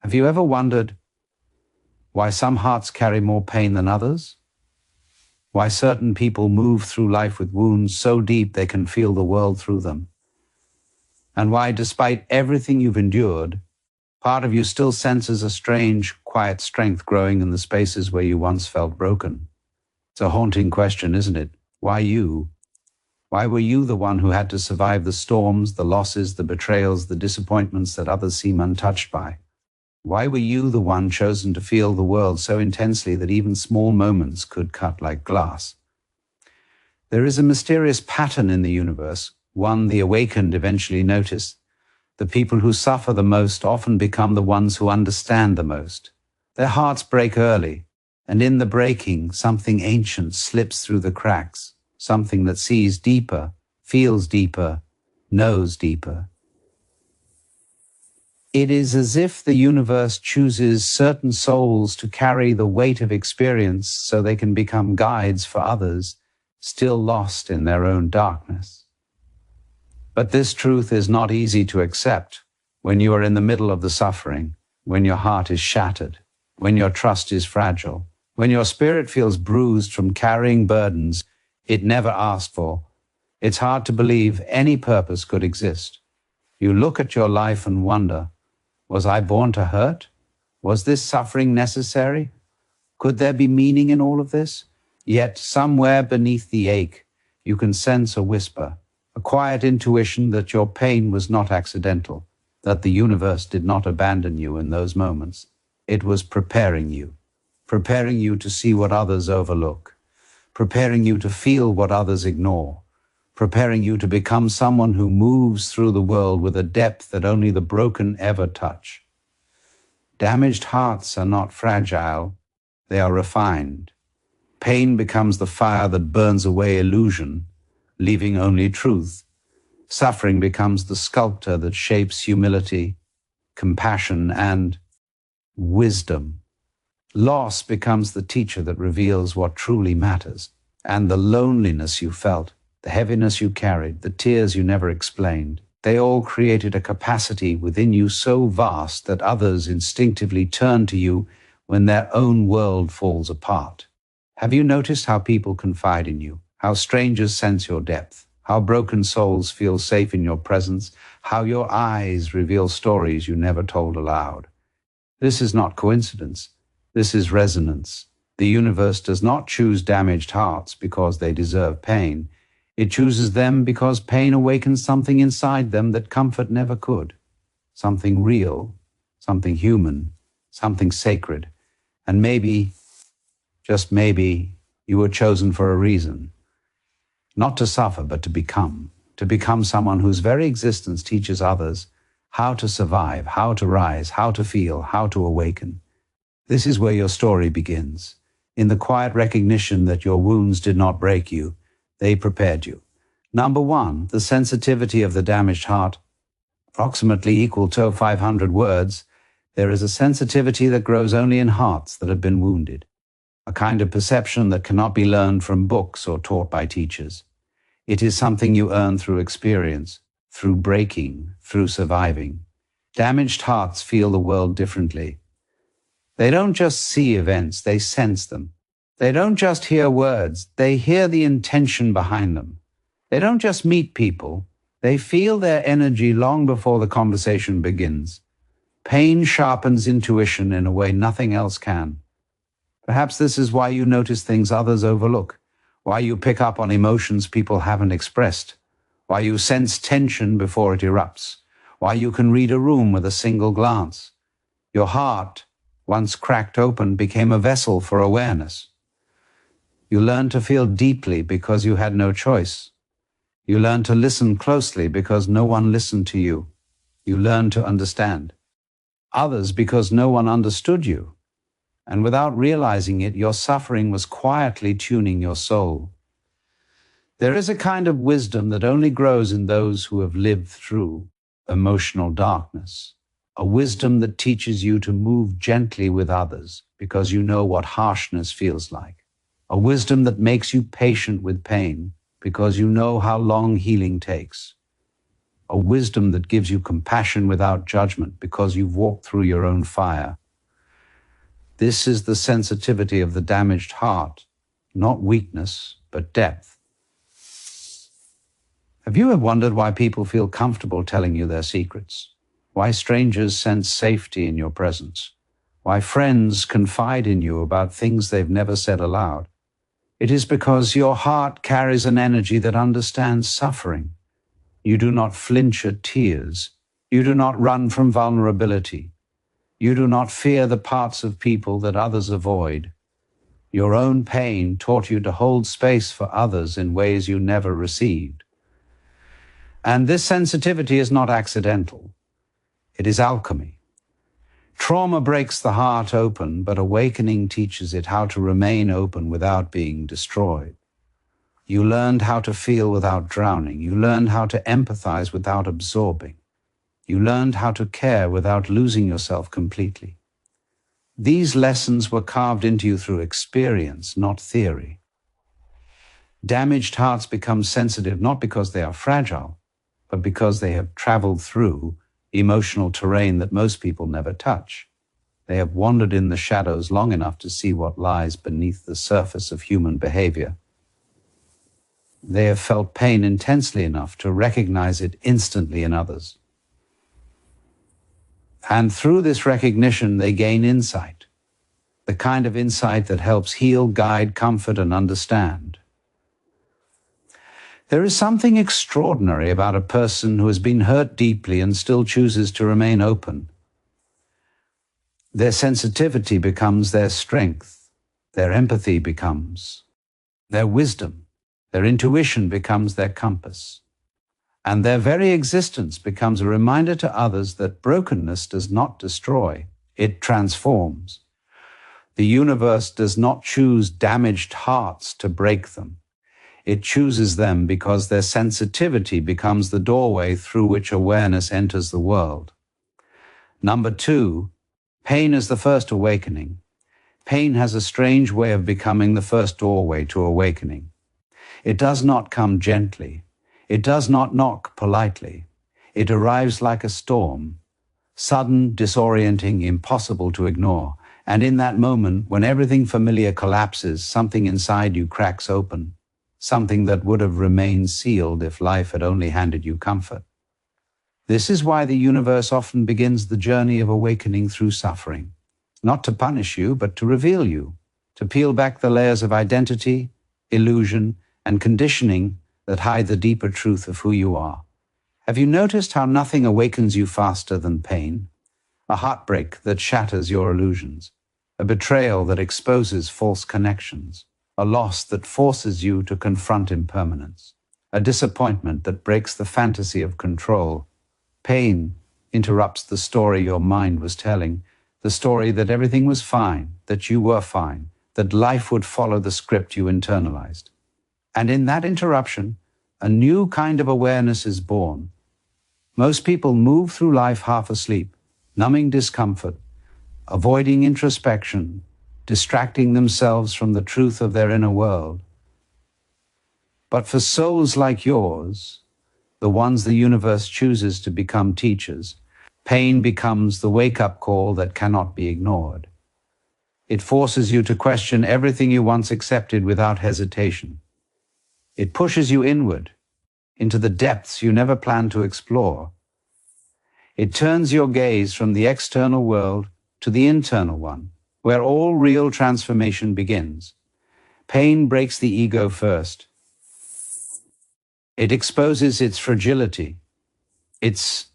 Have you ever wondered why some hearts carry more pain than others? Why certain people move through life with wounds so deep they can feel the world through them? And why, despite everything you've endured, part of you still senses a strange, quiet strength growing in the spaces where you once felt broken? It's a haunting question, isn't it? Why you? Why were you the one who had to survive the storms, the losses, the betrayals, the disappointments that others seem untouched by? Why were you the one chosen to feel the world so intensely that even small moments could cut like glass? There is a mysterious pattern in the universe, one the awakened eventually notice. The people who suffer the most often become the ones who understand the most. Their hearts break early, and in the breaking, something ancient slips through the cracks, something that sees deeper, feels deeper, knows deeper. It is as if the universe chooses certain souls to carry the weight of experience so they can become guides for others still lost in their own darkness. But this truth is not easy to accept when you are in the middle of the suffering, when your heart is shattered, when your trust is fragile, when your spirit feels bruised from carrying burdens it never asked for. It's hard to believe any purpose could exist. You look at your life and wonder, was I born to hurt? Was this suffering necessary? Could there be meaning in all of this? Yet somewhere beneath the ache, you can sense a whisper, a quiet intuition that your pain was not accidental, that the universe did not abandon you in those moments. It was preparing you to see what others overlook, preparing you to feel what others ignore, preparing you to become someone who moves through the world with a depth that only the broken ever touch. Damaged hearts are not fragile, they are refined. Pain becomes the fire that burns away illusion, leaving only truth. Suffering becomes the sculptor that shapes humility, compassion, and wisdom. Loss becomes the teacher that reveals what truly matters. And the loneliness you felt, the heaviness you carried, the tears you never explained, they all created a capacity within you so vast that others instinctively turn to you when their own world falls apart. Have you noticed how people confide in you, how strangers sense your depth, how broken souls feel safe in your presence, how your eyes reveal stories you never told aloud? This is not coincidence. This is resonance. The universe does not choose damaged hearts because they deserve pain. It chooses them because pain awakens something inside them that comfort never could. Something real, something human, something sacred. And maybe, just maybe, you were chosen for a reason. Not to suffer, but to become someone whose very existence teaches others how to survive, how to rise, how to feel, how to awaken. This is where your story begins, in the quiet recognition that your wounds did not break you, they prepared you. Number one, the sensitivity of the damaged heart, approximately equal to 500 words. There is a sensitivity that grows only in hearts that have been wounded, a kind of perception that cannot be learned from books or taught by teachers. It is something you earn through experience, through breaking, through surviving. Damaged hearts feel the world differently. They don't just see events, they sense them. They don't just hear words, they hear the intention behind them. They don't just meet people, they feel their energy long before the conversation begins. Pain sharpens intuition in a way nothing else can. Perhaps this is why you notice things others overlook, why you pick up on emotions people haven't expressed, why you sense tension before it erupts, why you can read a room with a single glance. Your heart, once cracked open, became a vessel for awareness. You learned to feel deeply because you had no choice. You learned to listen closely because no one listened to you. You learned to understand others because no one understood you. And without realizing it, your suffering was quietly tuning your soul. There is a kind of wisdom that only grows in those who have lived through emotional darkness. A wisdom that teaches you to move gently with others because you know what harshness feels like. A wisdom that makes you patient with pain because you know how long healing takes. a wisdom that gives you compassion without judgment because you've walked through your own fire. This is the sensitivity of the damaged heart, not weakness, but depth. Have you ever wondered why people feel comfortable telling you their secrets? Why strangers sense safety in your presence? Why friends confide in you about things they've never said aloud? It is because your heart carries an energy that understands suffering. You do not flinch at tears. You do not run from vulnerability. You do not fear the parts of people that others avoid. Your own pain taught you to hold space for others in ways you never received. And this sensitivity is not accidental. It is alchemy. Trauma breaks the heart open, but awakening teaches it how to remain open without being destroyed. You learned how to feel without drowning. You learned how to empathize without absorbing. You learned how to care without losing yourself completely. These lessons were carved into you through experience, not theory. Damaged hearts become sensitive not because they are fragile, but because they have traveled through emotional terrain that most people never touch. They have wandered in the shadows long enough to see what lies beneath the surface of human behavior. They have felt pain intensely enough to recognize it instantly in others. And through this recognition, they gain insight, the kind of insight that helps heal, guide, comfort, and understand. There is something extraordinary about a person who has been hurt deeply and still chooses to remain open. Their sensitivity becomes their strength. Their empathy becomes their wisdom. Their intuition becomes their compass. And their very existence becomes a reminder to others that brokenness does not destroy, it transforms. The universe does not choose damaged hearts to break them. It chooses them because their sensitivity becomes the doorway through which awareness enters the world. Number 2, pain is the first awakening. Pain has a strange way of becoming the first doorway to awakening. It does not come gently. It does not knock politely. It arrives like a storm, sudden, disorienting, impossible to ignore. And in that moment, when everything familiar collapses, something inside you cracks open. Something that would have remained sealed if life had only handed you comfort. This is why the universe often begins the journey of awakening through suffering, not to punish you, but to reveal you, to peel back the layers of identity, illusion, and conditioning that hide the deeper truth of who you are. Have you noticed how nothing awakens you faster than pain? A heartbreak that shatters your illusions, a betrayal that exposes false connections, a loss that forces you to confront impermanence, a disappointment that breaks the fantasy of control. Pain interrupts the story your mind was telling, the story that everything was fine, that you were fine, that life would follow the script you internalized. And in that interruption, a new kind of awareness is born. Most people move through life half asleep, numbing discomfort, avoiding introspection, distracting themselves from the truth of their inner world. But for souls like yours, the ones the universe chooses to become teachers, pain becomes the wake-up call that cannot be ignored. It forces you to question everything you once accepted without hesitation. It pushes you inward, into the depths you never planned to explore. It turns your gaze from the external world to the internal one, where all real transformation begins. Pain breaks the ego first. It exposes its fragility, its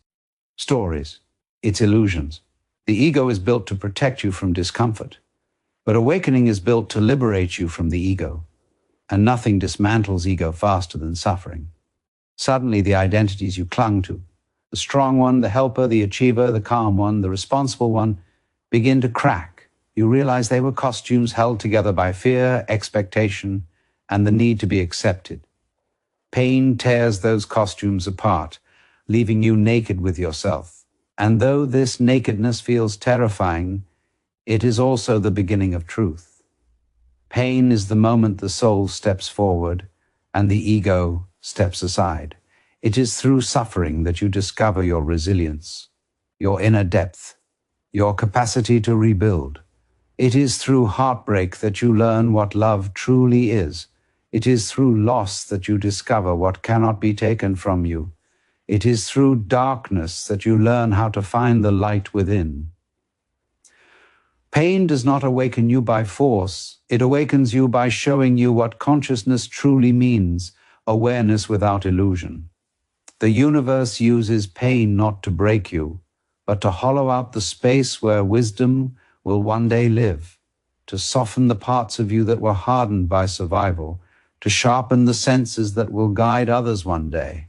stories, its illusions. The ego is built to protect you from discomfort, but awakening is built to liberate you from the ego, and nothing dismantles ego faster than suffering. Suddenly, the identities you clung to, the strong one, the helper, the achiever, the calm one, the responsible one, begin to crack. You realize they were costumes held together by fear, expectation, and the need to be accepted. Pain tears those costumes apart, leaving you naked with yourself. And though this nakedness feels terrifying, it is also the beginning of truth. Pain is the moment the soul steps forward and the ego steps aside. It is through suffering that you discover your resilience, your inner depth, your capacity to rebuild. It is through heartbreak that you learn what love truly is. It is through loss that you discover what cannot be taken from you. It is through darkness that you learn how to find the light within. Pain does not awaken you by force. It awakens you by showing you what consciousness truly means, awareness without illusion. The universe uses pain not to break you, but to hollow out the space where wisdom will one day live, to soften the parts of you that were hardened by survival, to sharpen the senses that will guide others one day,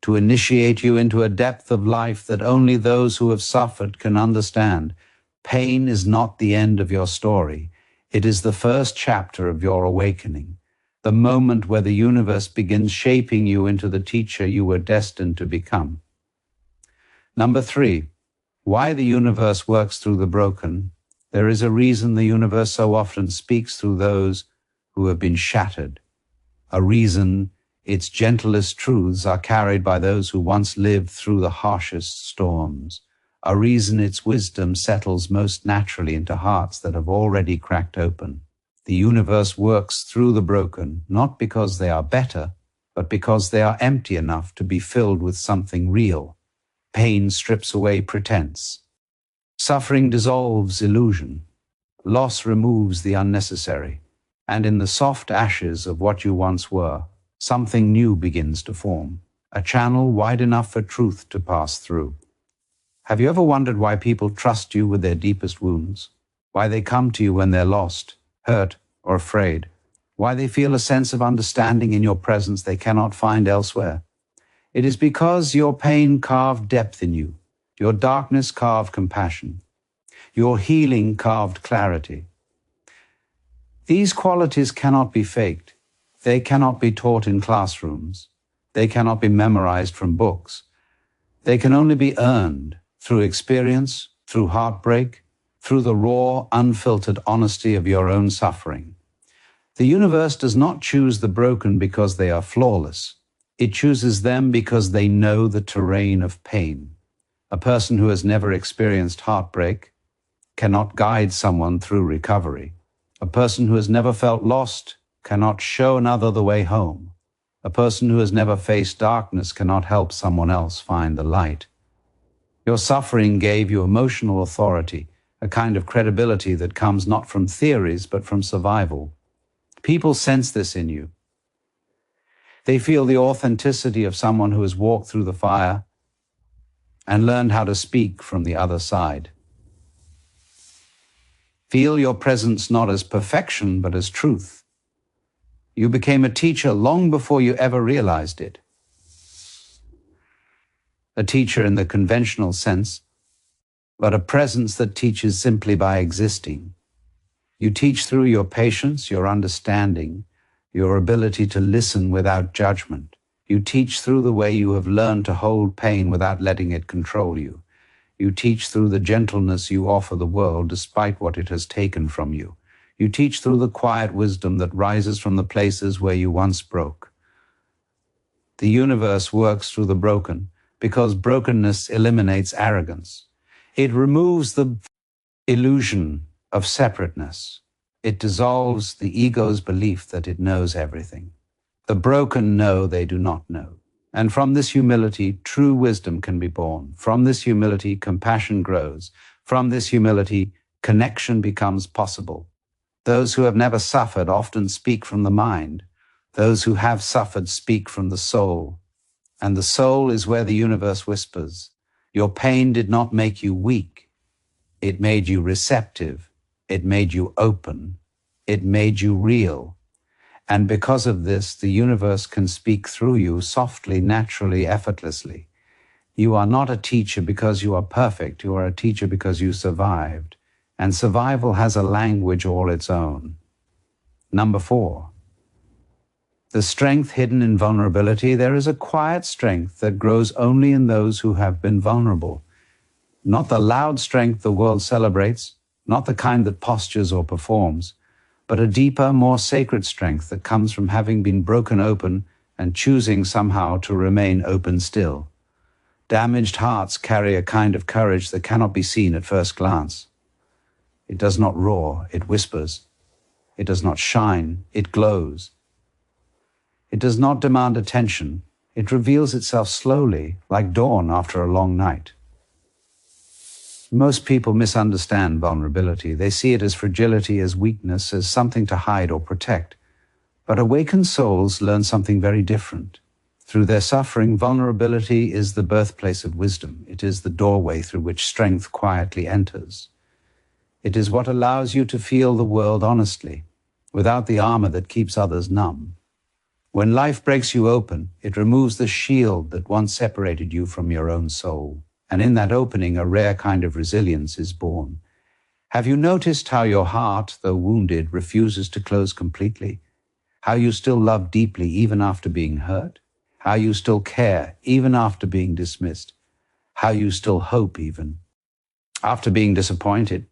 to initiate you into a depth of life that only those who have suffered can understand. Pain is not the end of your story. It is the first chapter of your awakening, the moment where the universe begins shaping you into the teacher you were destined to become. Number 3, why the universe works through the broken. There is a reason the universe so often speaks through those who have been shattered. A reason its gentlest truths are carried by those who once lived through the harshest storms. A reason its wisdom settles most naturally into hearts that have already cracked open. The universe works through the broken, not because they are better, but because they are empty enough to be filled with something real. Pain strips away pretense. Suffering dissolves illusion. Loss removes the unnecessary. And in the soft ashes of what you once were, something new begins to form, a channel wide enough for truth to pass through. Have you ever wondered why people trust you with their deepest wounds? Why they come to you when they're lost, hurt, or afraid? Why they feel a sense of understanding in your presence they cannot find elsewhere? It is because your pain carved depth in you, your darkness carved compassion, your healing carved clarity. These qualities cannot be faked. They cannot be taught in classrooms. They cannot be memorized from books. They can only be earned through experience, through heartbreak, through the raw, unfiltered honesty of your own suffering. The universe does not choose the broken because they are flawless. It chooses them because they know the terrain of pain. A person who has never experienced heartbreak cannot guide someone through recovery. A person who has never felt lost cannot show another the way home. A person who has never faced darkness cannot help someone else find the light. Your suffering gave you emotional authority, a kind of credibility that comes not from theories but from survival. People sense this in you. They feel the authenticity of someone who has walked through the fire and learned how to speak from the other side. Feel your presence not as perfection but as truth. You became a teacher long before you ever realized it. A teacher in the conventional sense, but a presence that teaches simply by existing. You teach through your patience, your understanding, your ability to listen without judgment. You teach through the way you have learned to hold pain without letting it control you. You teach through the gentleness you offer the world despite what it has taken from you. You teach through the quiet wisdom that rises from the places where you once broke. The universe works through the broken because brokenness eliminates arrogance. It removes the illusion of separateness. It dissolves the ego's belief that it knows everything. The broken know they do not know. And from this humility, true wisdom can be born. From this humility, compassion grows. From this humility, connection becomes possible. Those who have never suffered often speak from the mind. Those who have suffered speak from the soul. And the soul is where the universe whispers. Your pain did not make you weak. It made you receptive. It made you open. It made you real. And because of this, the universe can speak through you softly, naturally, effortlessly. You are not a teacher because you are perfect. You are a teacher because you survived. And survival has a language all its own. Number 4. The strength hidden in vulnerability. There is a quiet strength that grows only in those who have been vulnerable. Not the loud strength the world celebrates, not the kind that postures or performs, but a deeper, more sacred strength that comes from having been broken open and choosing somehow to remain open still. Damaged hearts carry a kind of courage that cannot be seen at first glance. It does not roar, it whispers. It does not shine, it glows. It does not demand attention. It reveals itself slowly, like dawn after a long night. Most people misunderstand vulnerability. They see it as fragility, as weakness, as something to hide or protect. But awakened souls learn something very different. Through their suffering, vulnerability is the birthplace of wisdom. It is the doorway through which strength quietly enters. It is what allows you to feel the world honestly, without the armor that keeps others numb. When life breaks you open, it removes the shield that once separated you from your own soul. And in that opening, a rare kind of resilience is born. Have you noticed how your heart, though wounded, refuses to close completely? How you still love deeply even after being hurt? How you still care even after being dismissed? How you still hope even after being disappointed?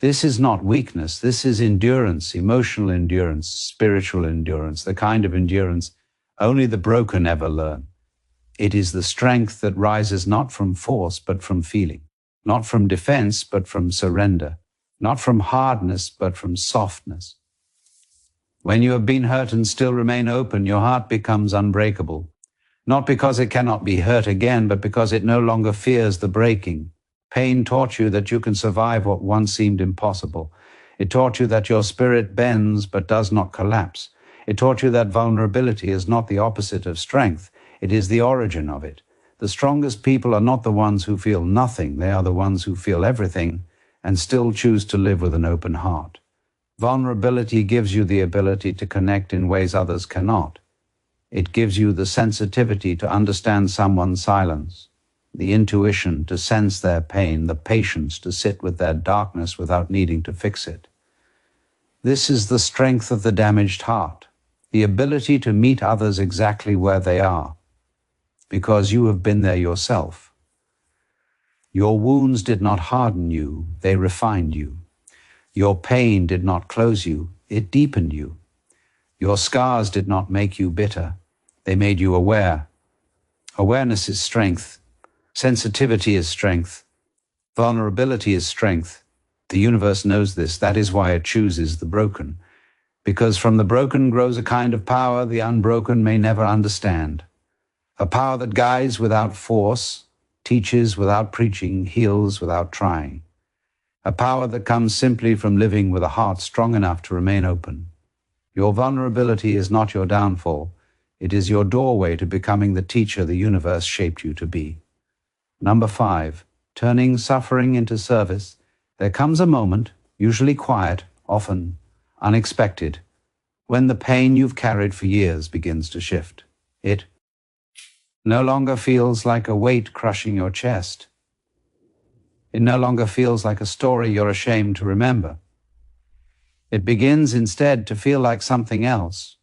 This is not weakness. This is endurance, emotional endurance, spiritual endurance, the kind of endurance only the broken ever learn. It is the strength that rises not from force, but from feeling, not from defense, but from surrender, not from hardness, but from softness. When you have been hurt and still remain open, your heart becomes unbreakable, not because it cannot be hurt again, but because it no longer fears the breaking. Pain taught you that you can survive what once seemed impossible. It taught you that your spirit bends but does not collapse. It taught you that vulnerability is not the opposite of strength. It is the origin of it. The strongest people are not the ones who feel nothing. They are the ones who feel everything and still choose to live with an open heart. Vulnerability gives you the ability to connect in ways others cannot. It gives you the sensitivity to understand someone's silence, the intuition to sense their pain, the patience to sit with their darkness without needing to fix it. This is the strength of the damaged heart, the ability to meet others exactly where they are, because you have been there yourself. Your wounds did not harden you, they refined you. Your pain did not close you, it deepened you. Your scars did not make you bitter, they made you aware. Awareness is strength. Sensitivity is strength. Vulnerability is strength. The universe knows this. That is why it chooses the broken. Because from the broken grows a kind of power the unbroken may never understand. A power that guides without force, teaches without preaching, heals without trying. A power that comes simply from living with a heart strong enough to remain open. Your vulnerability is not your downfall. It is your doorway to becoming the teacher the universe shaped you to be. Number 5, turning suffering into service. There comes a moment, usually quiet, often unexpected, when the pain you've carried for years begins to shift. It no longer feels like a weight crushing your chest. It no longer feels like a story you're ashamed to remember. It begins instead to feel like something else,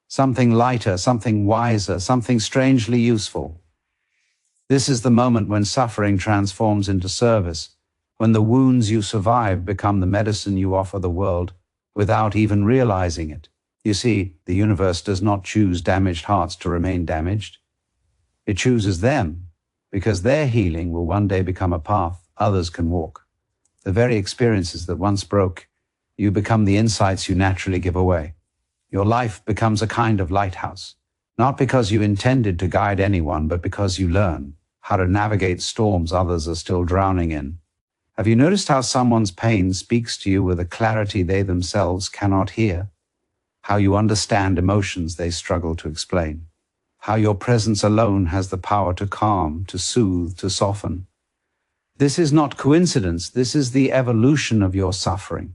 something lighter, something wiser, something strangely useful. This is the moment when suffering transforms into service, when the wounds you survive become the medicine you offer the world without even realizing it. You see, the universe does not choose damaged hearts to remain damaged. It chooses them because their healing will one day become a path others can walk. The very experiences that once broke you become the insights you naturally give away. Your life becomes a kind of lighthouse, not because you intended to guide anyone, but because you learn how to navigate storms others are still drowning in. Have you noticed how someone's pain speaks to you with a clarity they themselves cannot hear? How you understand emotions they struggle to explain? How your presence alone has the power to calm, to soothe, to soften? This is not coincidence. This is the evolution of your suffering.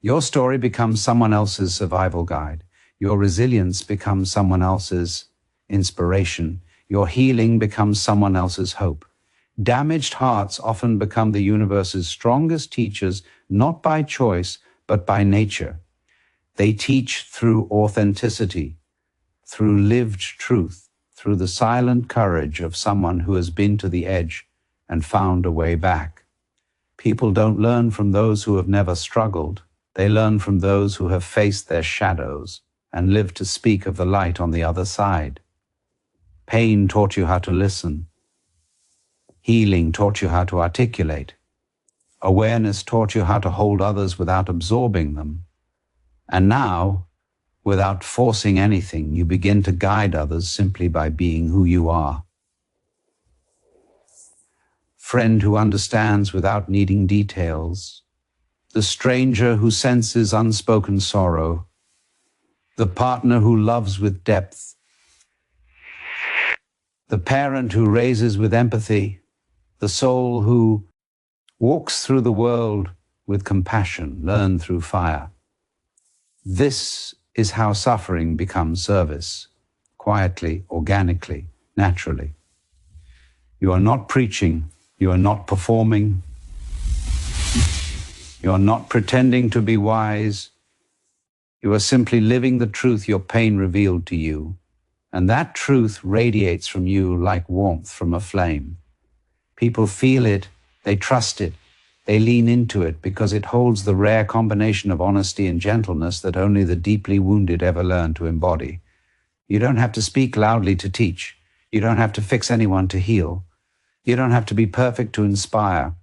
Your story becomes someone else's survival guide. Your resilience becomes someone else's inspiration. Your healing becomes someone else's hope. Damaged hearts often become the universe's strongest teachers, not by choice, but by nature. They teach through authenticity, through lived truth, through the silent courage of someone who has been to the edge and found a way back. People don't learn from those who have never struggled. They learn from those who have faced their shadows and lived to speak of the light on the other side. Pain taught you how to listen. Healing taught you how to articulate. Awareness taught you how to hold others without absorbing them. And now, without forcing anything, you begin to guide others simply by being who you are. Friend who understands without needing details. The stranger who senses unspoken sorrow. The partner who loves with depth. The parent who raises with empathy. The soul who walks through the world with compassion, learned through fire. This is how suffering becomes service, quietly, organically, naturally. You are not preaching, you are not performing, you are not pretending to be wise. You are simply living the truth your pain revealed to you, and that truth radiates from you like warmth from a flame. People feel it, they trust it, they lean into it because it holds the rare combination of honesty and gentleness that only the deeply wounded ever learn to embody. You don't have to speak loudly to teach. You don't have to fix anyone to heal. You don't have to be perfect to inspire.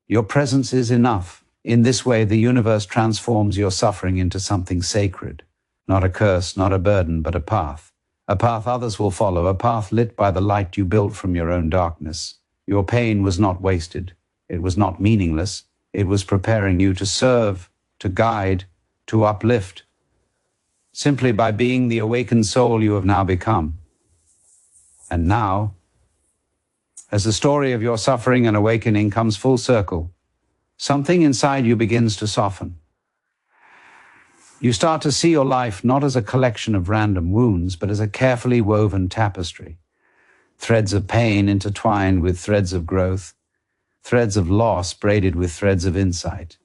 Your presence is enough. In this way, the universe transforms your suffering into something sacred. Not a curse, not a burden, but a path. A path others will follow, a path lit by the light you built from your own darkness. Your pain was not wasted. It was not meaningless. It was preparing you to serve, to guide, to uplift, simply by being the awakened soul you have now become. And now, as the story of your suffering and awakening comes full circle, something inside you begins to soften. You start to see your life not as a collection of random wounds, but as a carefully woven tapestry. Threads of pain intertwined with threads of growth, threads of loss braided with threads of insight.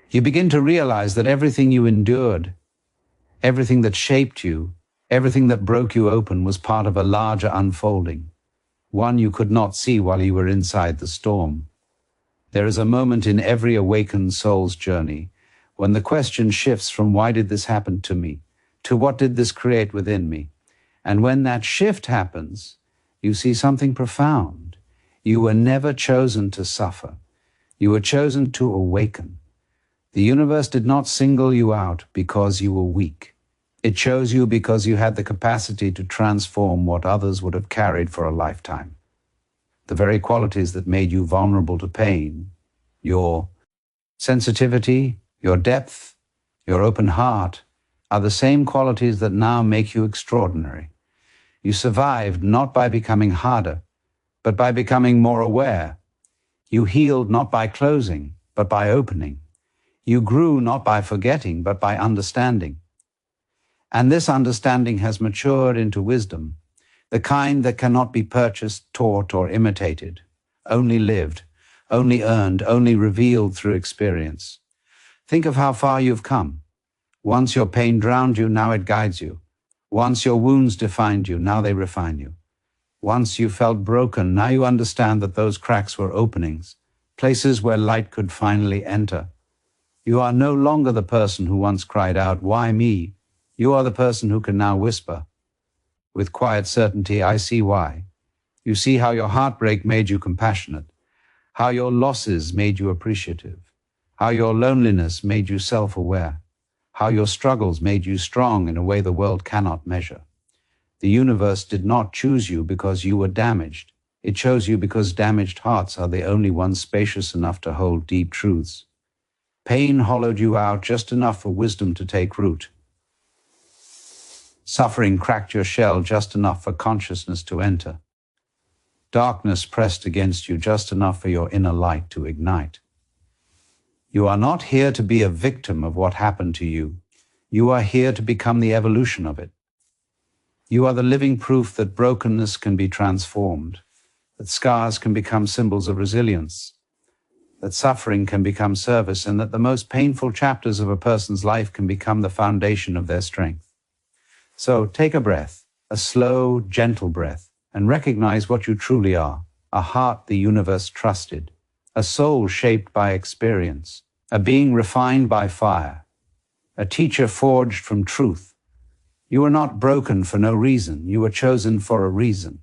You begin to realize that everything you endured, everything that shaped you, everything that broke you open was part of a larger unfolding, one you could not see while you were inside the storm. There is a moment in every awakened soul's journey when the question shifts from why did this happen to me to what did this create within me? And when that shift happens, you see something profound. You were never chosen to suffer. You were chosen to awaken. The universe did not single you out because you were weak. It chose you because you had the capacity to transform what others would have carried for a lifetime. The very qualities that made you vulnerable to pain, your sensitivity, your depth, your open heart, are the same qualities that now make you extraordinary. You survived not by becoming harder, but by becoming more aware. You healed not by closing, but by opening. You grew not by forgetting, but by understanding. And this understanding has matured into wisdom, the kind that cannot be purchased, taught, or imitated, only lived, only earned, only revealed through experience. Think of how far you've come. Once your pain drowned you, now it guides you. Once your wounds defined you, now they refine you. Once you felt broken, now you understand that those cracks were openings, places where light could finally enter. You are no longer the person who once cried out, "Why me?" You are the person who can now whisper, with quiet certainty, "I see why." You see how your heartbreak made you compassionate, how your losses made you appreciative, how your loneliness made you self-aware, how your struggles made you strong in a way the world cannot measure. The universe did not choose you because you were damaged. It chose you because damaged hearts are the only ones spacious enough to hold deep truths. Pain hollowed you out just enough for wisdom to take root. Suffering cracked your shell just enough for consciousness to enter. Darkness pressed against you just enough for your inner light to ignite. You are not here to be a victim of what happened to you. You are here to become the evolution of it. You are the living proof that brokenness can be transformed, that scars can become symbols of resilience, that suffering can become service, and that the most painful chapters of a person's life can become the foundation of their strength. So take a breath, a slow, gentle breath, and recognize what you truly are: a heart the universe trusted, a soul shaped by experience, a being refined by fire, a teacher forged from truth, You were not broken for no reason. You were chosen for a reason.